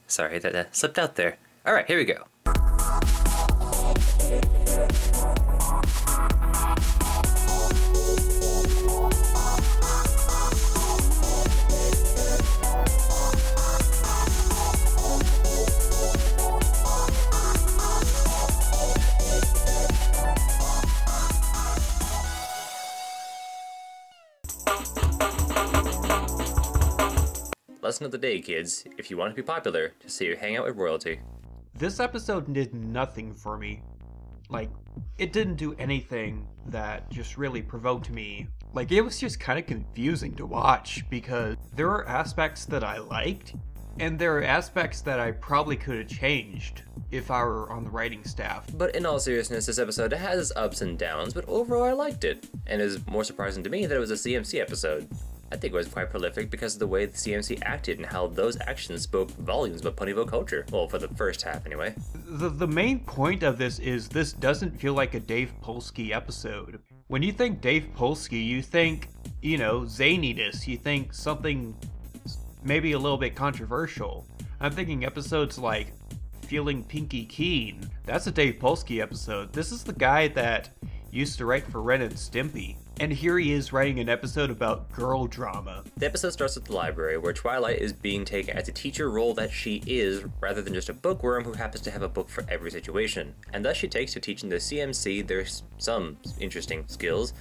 Sorry, that slipped out there. Alright, here we go. Lesson of the day, kids. If you want to be popular, just say you hang out with royalty. This episode did nothing for me. Like, it didn't do anything that just really provoked me. Like, it was just kind of confusing to watch because there are aspects that I liked, and there are aspects that I probably could have changed if I were on the writing staff. But in all seriousness, this episode has its ups and downs, but overall I liked it. And it is more surprising to me that it was a CMC episode. I think it was quite prolific because of the way the CMC acted and how those actions spoke volumes about Ponyville culture. Well, for the first half anyway. The main point of this is this doesn't feel like a Dave Polsky episode. When you think Dave Polsky, you think, you know, zaniness, you think something maybe a little bit controversial. I'm thinking episodes like Feeling Pinky Keen. That's a Dave Polsky episode. This is the guy that used to write for Ren and Stimpy. And here he is writing an episode about girl drama. The episode starts at the library, where Twilight is being taken as a teacher role that she is, rather than just a bookworm who happens to have a book for every situation. And thus she takes to teaching the CMC there's some interesting skills.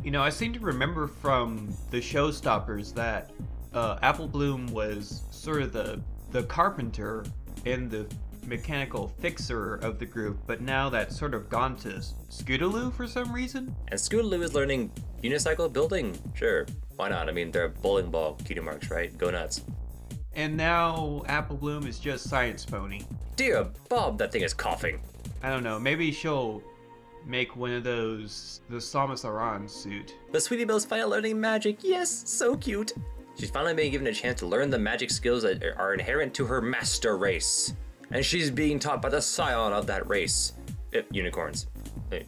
You know, I seem to remember from the Showstoppers that Apple Bloom was sort of the carpenter and the mechanical fixer of the group, but now that's sort of gone to Scootaloo for some reason. And Scootaloo is learning unicycle building. Sure, why not? I mean, they're bowling ball cutie marks, right? Go nuts. And now Apple Bloom is just Science Pony. Dear Bob, that thing is coughing. I don't know, maybe she'll make one of those, the Samus Aran suit. But Sweetie Belle's finally learning magic. Yes, so cute. She's finally being given a chance to learn the magic skills that are inherent to her master race. And she's being taught by the scion of that race. Unicorns.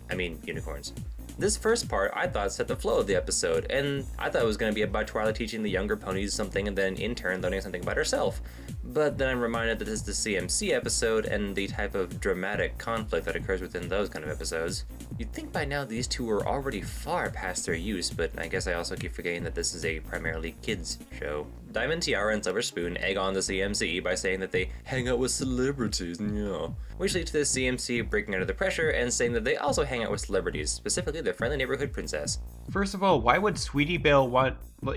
I mean, unicorns. This first part, I thought, set the flow of the episode, and I thought it was going to be about Twilight teaching the younger ponies something and then in turn learning something about herself. But then I'm reminded that this is the CMC episode and the type of dramatic conflict that occurs within those kind of episodes. You'd think by now these two are already far past their use, but I guess I also keep forgetting that this is a primarily kids show. Diamond Tiara and Silver Spoon egg on the CMC by saying that they hang out with celebrities, yeah. Which leads to the CMC breaking under the pressure and saying that they also hang out with celebrities, specifically the friendly neighborhood princess. First of all, why would Sweetie Belle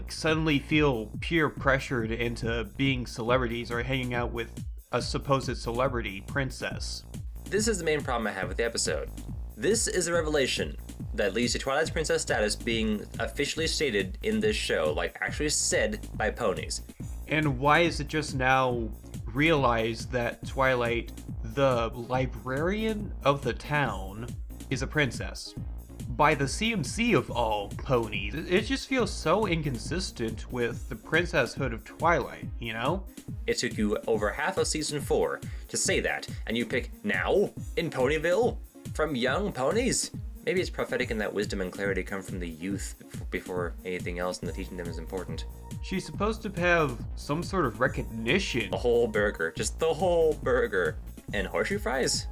suddenly feel peer pressured into being celebrities or hanging out with a supposed celebrity princess? This is the main problem I have with the episode. This is a revelation that leads to Twilight's princess status being officially stated in this show, like actually said by ponies. And why is it just now realized that Twilight, the librarian of the town, is a princess? By the CMC of all ponies. It just feels so inconsistent with the princesshood of Twilight, you know? It took you over half of season 4 to say that, and you pick now in Ponyville from young ponies? Maybe it's prophetic in that wisdom and clarity come from the youth before anything else, and the teaching them is important. She's supposed to have some sort of recognition. The whole burger, just the whole burger. And horseshoe fries?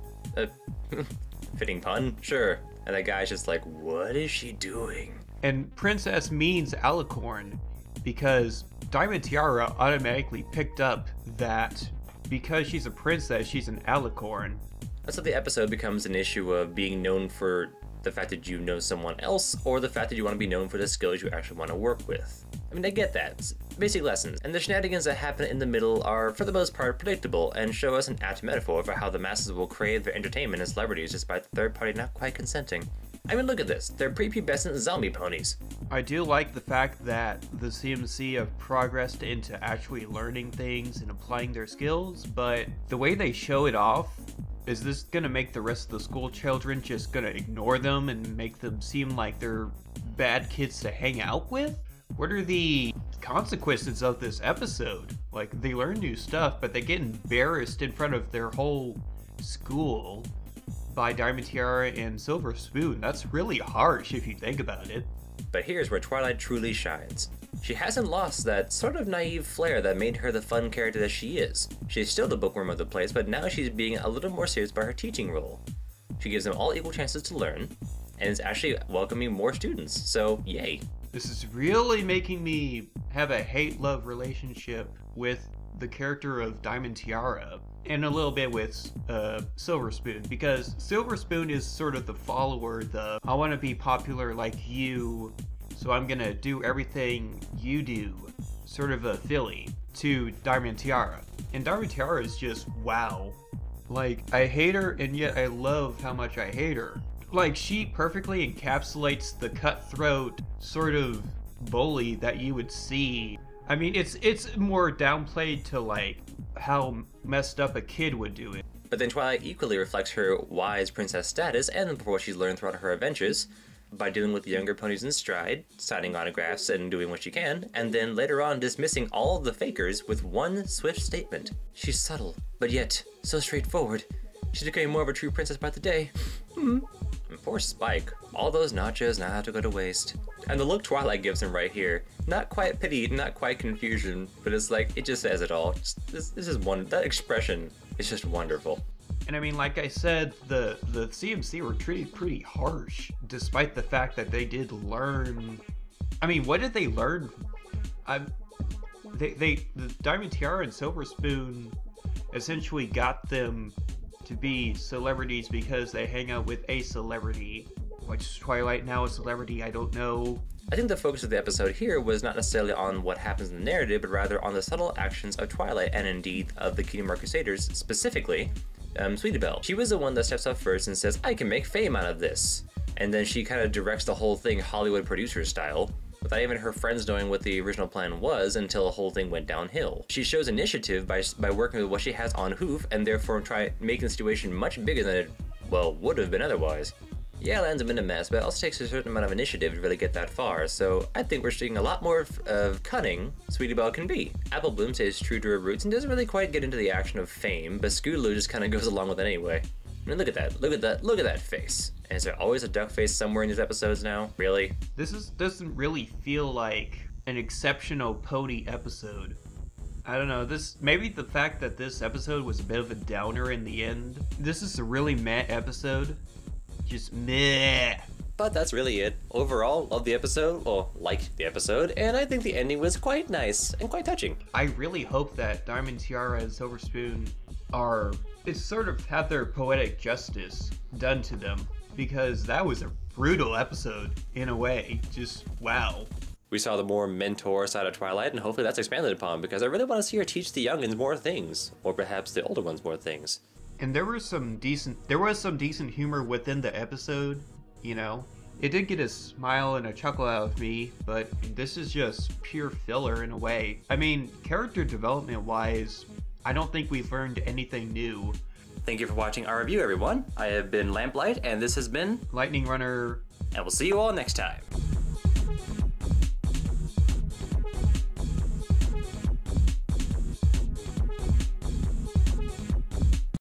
Fitting pun, sure. And that guy's just like, what is she doing? And princess means alicorn, because Diamond Tiara automatically picked up that because she's a princess, she's an alicorn. So the episode becomes an issue of being known for the fact that you know someone else, or the fact that you want to be known for the skills you actually want to work with. I mean, I get that. It's basic lessons. And the shenanigans that happen in the middle are, for the most part, predictable, and show us an apt metaphor for how the masses will crave their entertainment as celebrities despite the third party not quite consenting. I mean, look at this. They're prepubescent zombie ponies. I do like the fact that the CMC have progressed into actually learning things and applying their skills, but the way they show it off, is this gonna make the rest of the school children just gonna ignore them and make them seem like they're bad kids to hang out with? What are the consequences of this episode? Like, they learn new stuff, but they get embarrassed in front of their whole school by Diamond Tiara and Silver Spoon. That's really harsh if you think about it. But here's where Twilight truly shines. She hasn't lost that sort of naive flair that made her the fun character that she is. She's still the bookworm of the place, but now she's being a little more serious about her teaching role. She gives them all equal chances to learn, and is actually welcoming more students, so yay. This is really making me have a hate-love relationship with the character of Diamond Tiara, and a little bit with Silver Spoon, because Silver Spoon is sort of the follower, I want to be popular like you, so I'm gonna do everything you do, sort of a Philly to Diamond Tiara. And Diamond Tiara is just wow. Like, I hate her, and yet I love how much I hate her. Like, she perfectly encapsulates the cutthroat sort of bully that you would see. I mean, it's more downplayed to, like, how messed up a kid would do it. But then Twilight equally reflects her wise princess status and what she's learned throughout her adventures by dealing with the younger ponies in stride, signing autographs and doing what she can, and then later on dismissing all of the fakers with one swift statement. She's subtle, but yet so straightforward. She's becoming more of a true princess by the day. And poor Spike. All those nachos now have to go to waste. And the look Twilight gives him right here. Not quite pity, not quite confusion, but it's like, it just says it all. This is that expression is just wonderful. And I mean, like I said, the CMC were treated pretty harsh, despite the fact that they did learn. I mean, what did they learn? The Diamond Tiara and Silver Spoon essentially got them to be celebrities because they hang out with a celebrity. Which is Twilight now a celebrity? I don't know. I think the focus of the episode here was not necessarily on what happens in the narrative, but rather on the subtle actions of Twilight and indeed of the Kingdom Hearts Crusaders, specifically Sweetie Belle. She was the one that steps up first and says, I can make fame out of this. And then she kind of directs the whole thing Hollywood producer style, without even her friends knowing what the original plan was until the whole thing went downhill. She shows initiative by working with what she has on hoof and therefore making the situation much bigger than it, well, would have been otherwise. Yeah, it ends up in a mess, but it also takes a certain amount of initiative to really get that far, so I think we're seeing a lot more of cunning Sweetie Belle can be. Apple Bloom stays true to her roots and doesn't really quite get into the action of fame, but Scootaloo just kind of goes along with it anyway. I mean, look at that face. And is there always a duck face somewhere in these episodes now? Really? This doesn't really feel like an exceptional pony episode. I don't know, maybe the fact that this episode was a bit of a downer in the end. This is a really meh episode. Just meh. But that's really it. Overall, loved the episode, or liked the episode, and I think the ending was quite nice and quite touching. I really hope that Diamond Tiara and Silver Spoon it's sort of have their poetic justice done to them, because that was a brutal episode in a way. Just wow. We saw the more mentor side of Twilight, and hopefully that's expanded upon, because I really want to see her teach the youngins more things, or perhaps the older ones more things. And there was some decent humor within the episode, you know. It did get a smile and a chuckle out of me, but this is just pure filler in a way. I mean, character development wise, I don't think we've learned anything new. Thank you for watching our review, everyone. I have been Lamplight, and this has been Lightning Runner, and we'll see you all next time.